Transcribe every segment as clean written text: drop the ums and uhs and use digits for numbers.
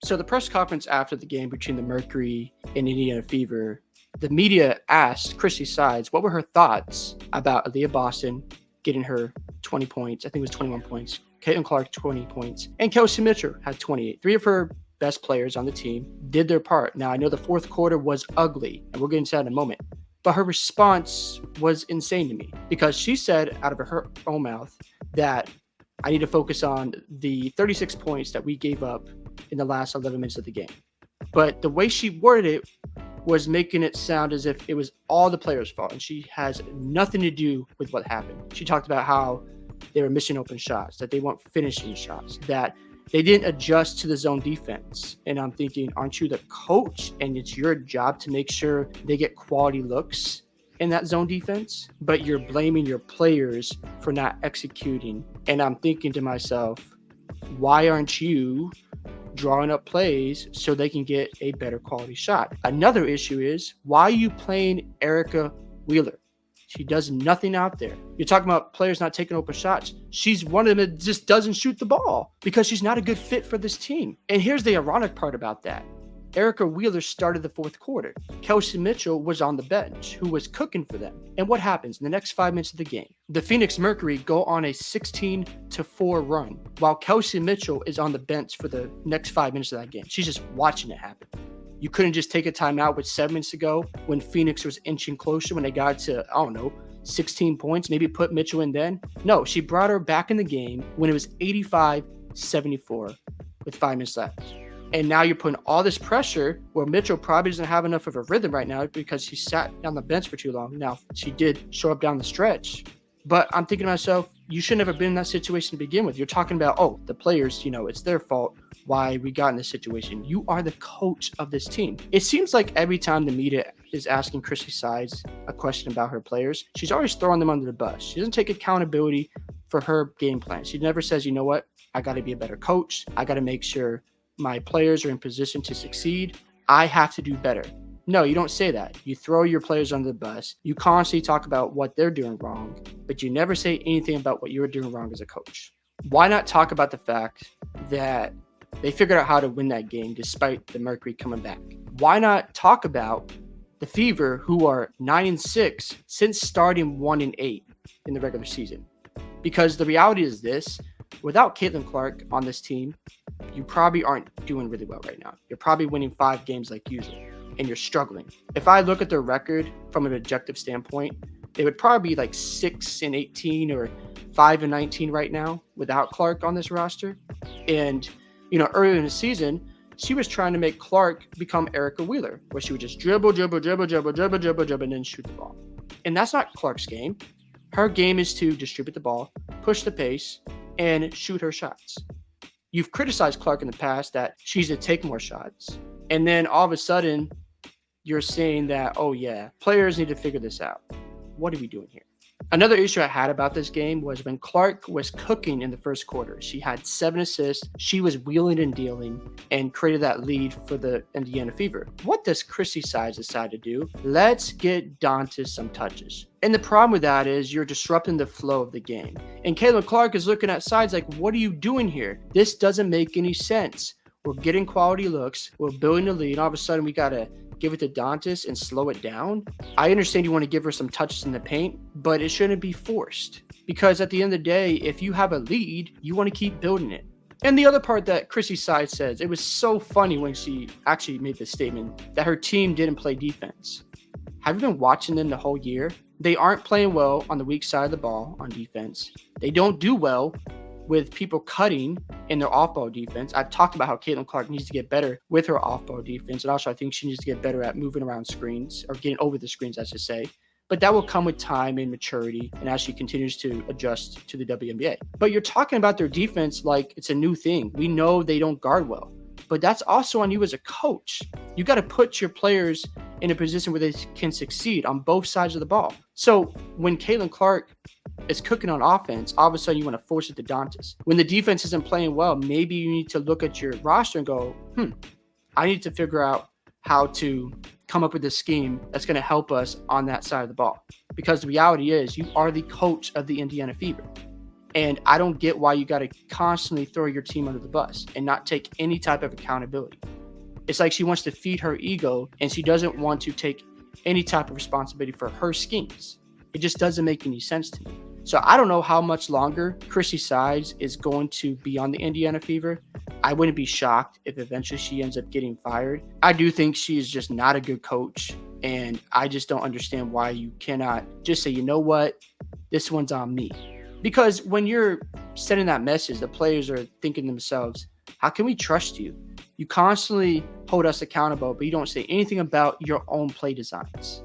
So the press conference after the game between the Mercury and Indiana Fever, the media asked Christie Sides what were her thoughts about Aaliyah Boston getting her 20 points. I think it was 21 points. Caitlin Clark, 20 points. And Kelsey Mitchell had 28. Three of her best players on the team did their part. Now, I know the fourth quarter was ugly, and we'll get into that in a moment. But her response was insane to me because she said out of her own mouth that I need to focus on the 36 points that we gave up in the last 11 minutes of the game. But the way she worded it was making it sound as if it was all the players' fault, and she has nothing to do with what happened. She talked about how they were missing open shots, that they weren't finishing shots, that they didn't adjust to the zone defense. And I'm thinking, aren't you the coach? And it's your job to make sure they get quality looks in that zone defense, but you're blaming your players for not executing. And I'm thinking to myself, why aren't you drawing up plays so they can get a better quality shot? Another issue is, why are you playing Erica Wheeler? She does nothing out there. You're talking about players not taking open shots. She's one of them that just doesn't shoot the ball because she's not a good fit for this team. And here's the ironic part about that. Erica Wheeler started the fourth quarter. Kelsey Mitchell was on the bench, who was cooking for them. And what happens in the next 5 minutes of the game? The Phoenix Mercury go on a 16-4 run, while Kelsey Mitchell is on the bench for the next 5 minutes of that game. She's just watching it happen. You couldn't just take a timeout with 7 minutes to go when Phoenix was inching closer, when they got to, 16 points, maybe put Mitchell in then. No, she brought her back in the game when it was 85-74 with 5 minutes left. And now you're putting all this pressure where Mitchell probably doesn't have enough of a rhythm right now because she sat on the bench for too long. Now, she did show up down the stretch. But I'm thinking to myself, you should never been in that situation to begin with. You're talking about, the players, it's their fault why we got in this situation. You are the coach of this team. It seems like every time the media is asking Christie Sides a question about her players, she's always throwing them under the bus. She doesn't take accountability for her game plan. She never says, you know what, I got to be a better coach. I got to make sure my players are in position to succeed. I have to do better. No, you don't say that. You throw your players under the bus. You constantly talk about what they're doing wrong, but you never say anything about what you're doing wrong as a coach. Why not talk about the fact that they figured out how to win that game despite the Mercury coming back? Why not talk about the Fever, who are 9-6 since starting 1-8 in the regular season? Because the reality is this: without Caitlin Clark on this team, you probably aren't doing really well right now. You're probably winning 5 games like usual, and you're struggling. If I look at their record from an objective standpoint, they would probably be like 6-18 or 5-19 right now without Clark on this roster. And, earlier in the season, she was trying to make Clark become Erica Wheeler, where she would just dribble, and then shoot the ball. And that's not Clark's game. Her game is to distribute the ball, push the pace, and shoot her shots. You've criticized Clark in the past that she's to take more shots. And then all of a sudden, you're saying that, players need to figure this out. What are we doing here? Another issue I had about this game was when Clark was cooking in the first quarter. She had 7 assists. She was wheeling and dealing and created that lead for the Indiana Fever. What does Christie Sides decide to do? Let's get Dantas some touches. And the problem with that is you're disrupting the flow of the game. And Caitlin Clark is looking at Sides like, what are you doing here? This doesn't make any sense. We're getting quality looks. We're building a lead. And all of a sudden, we got to give it to Dantas and slow it down. I understand you want to give her some touches in the paint, but it shouldn't be forced. Because at the end of the day, if you have a lead, you want to keep building it. And the other part that Christie Sides says, it was so funny when she actually made this statement that her team didn't play defense. Have you been watching them the whole year? They aren't playing well on the weak side of the ball on defense. They don't do well with people cutting in their off-ball defense. I've talked about how Caitlin Clark needs to get better with her off-ball defense, and also I think she needs to get better at moving around screens, or getting over the screens, I should say. But that will come with time and maturity and as she continues to adjust to the WNBA. But you're talking about their defense like it's a new thing. We know they don't guard well, but that's also on you as a coach. You got to put your players in a position where they can succeed on both sides of the ball. So when Caitlin Clark is cooking on offense, all of a sudden you want to force it to Dantas. When the defense isn't playing well, maybe you need to look at your roster and go, I need to figure out how to come up with a scheme that's going to help us on that side of the ball. Because the reality is you are the coach of the Indiana Fever. And I don't get why you got to constantly throw your team under the bus and not take any type of accountability. It's like she wants to feed her ego and she doesn't want to take any type of responsibility for her schemes. It just doesn't make any sense to me. So I don't know how much longer Christie Sides is going to be on the Indiana Fever. I wouldn't be shocked if eventually she ends up getting fired. I do think she is just not a good coach. And I just don't understand why you cannot just say, you know what, this one's on me. Because when you're sending that message, the players are thinking to themselves, how can we trust you? You constantly hold us accountable, but you don't say anything about your own play designs.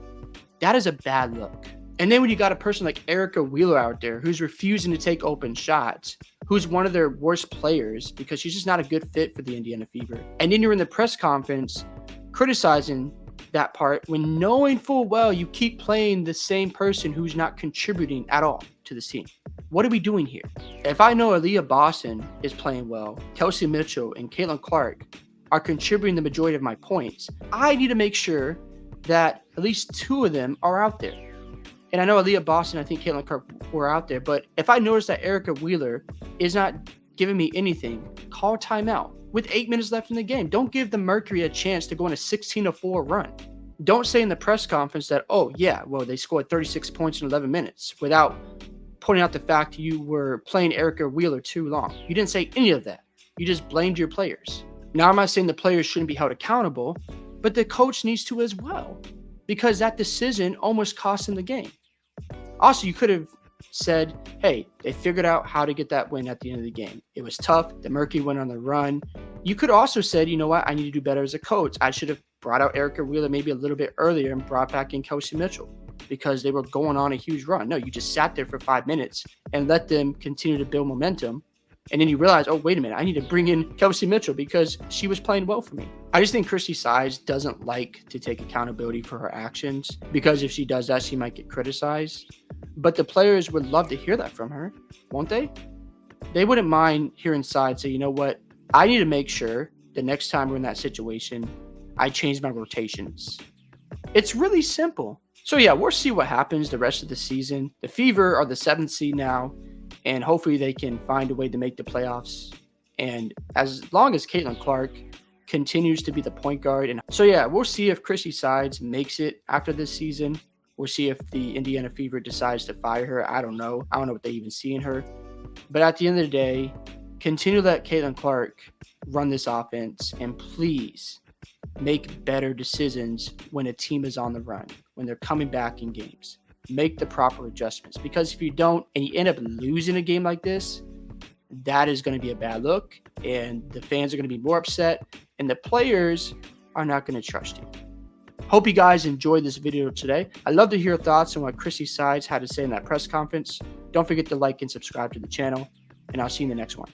That is a bad look. And then when you got a person like Erica Wheeler out there who's refusing to take open shots, who's one of their worst players because she's just not a good fit for the Indiana Fever. And then you're in the press conference criticizing that part when knowing full well you keep playing the same person who's not contributing at all to this team. What are we doing here? If I know Aaliyah Boston is playing well, Kelsey Mitchell and Caitlin Clark are contributing the majority of my points, I need to make sure that at least two of them are out there. And I know Aaliyah Boston, I think Caitlin Clark were out there, but if I notice that Erica Wheeler is not giving me anything, call timeout. With 8 minutes left in the game, don't give the Mercury a chance to go on a 16-4 run. Don't say in the press conference that, oh yeah, well, they scored 36 points in 11 minutes without pointing out the fact you were playing Erica Wheeler too long. You didn't say any of that. You just blamed your players. Now, I'm not saying the players shouldn't be held accountable, but the coach needs to as well, because that decision almost cost him the game. Also, you could have said, hey, they figured out how to get that win at the end of the game. It was tough. The Mercury went on the run. You could also said, you know what? I need to do better as a coach. I should have brought out Erica Wheeler maybe a little bit earlier and brought back in Kelsey Mitchell because they were going on a huge run. No, you just sat there for 5 minutes and let them continue to build momentum. And then you realize, oh, wait a minute, I need to bring in Kelsey Mitchell because she was playing well for me. I just think Christie Sides doesn't like to take accountability for her actions because if she does that, she might get criticized. But the players would love to hear that from her, won't they? They wouldn't mind hearing Sides say, you know what, I need to make sure the next time we're in that situation, I change my rotations. It's really simple. So yeah, we'll see what happens the rest of the season. The Fever are the 7th seed now, and hopefully they can find a way to make the playoffs. And as long as Caitlin Clark continues to be the point guard. And so yeah, we'll see if Christie Sides makes it after this season. We'll see if the Indiana Fever decides to fire her. I don't know. I don't know what they even see in her. But at the end of the day, continue to let Caitlin Clark run this offense. And please make better decisions when a team is on the run, when they're coming back in games. Make the proper adjustments. Because if you don't and you end up losing a game like this, that is going to be a bad look. And the fans are going to be more upset. And the players are not going to trust you. Hope you guys enjoyed this video today. I'd love to hear your thoughts on what Christie Sides had to say in that press conference. Don't forget to like and subscribe to the channel, and I'll see you in the next one.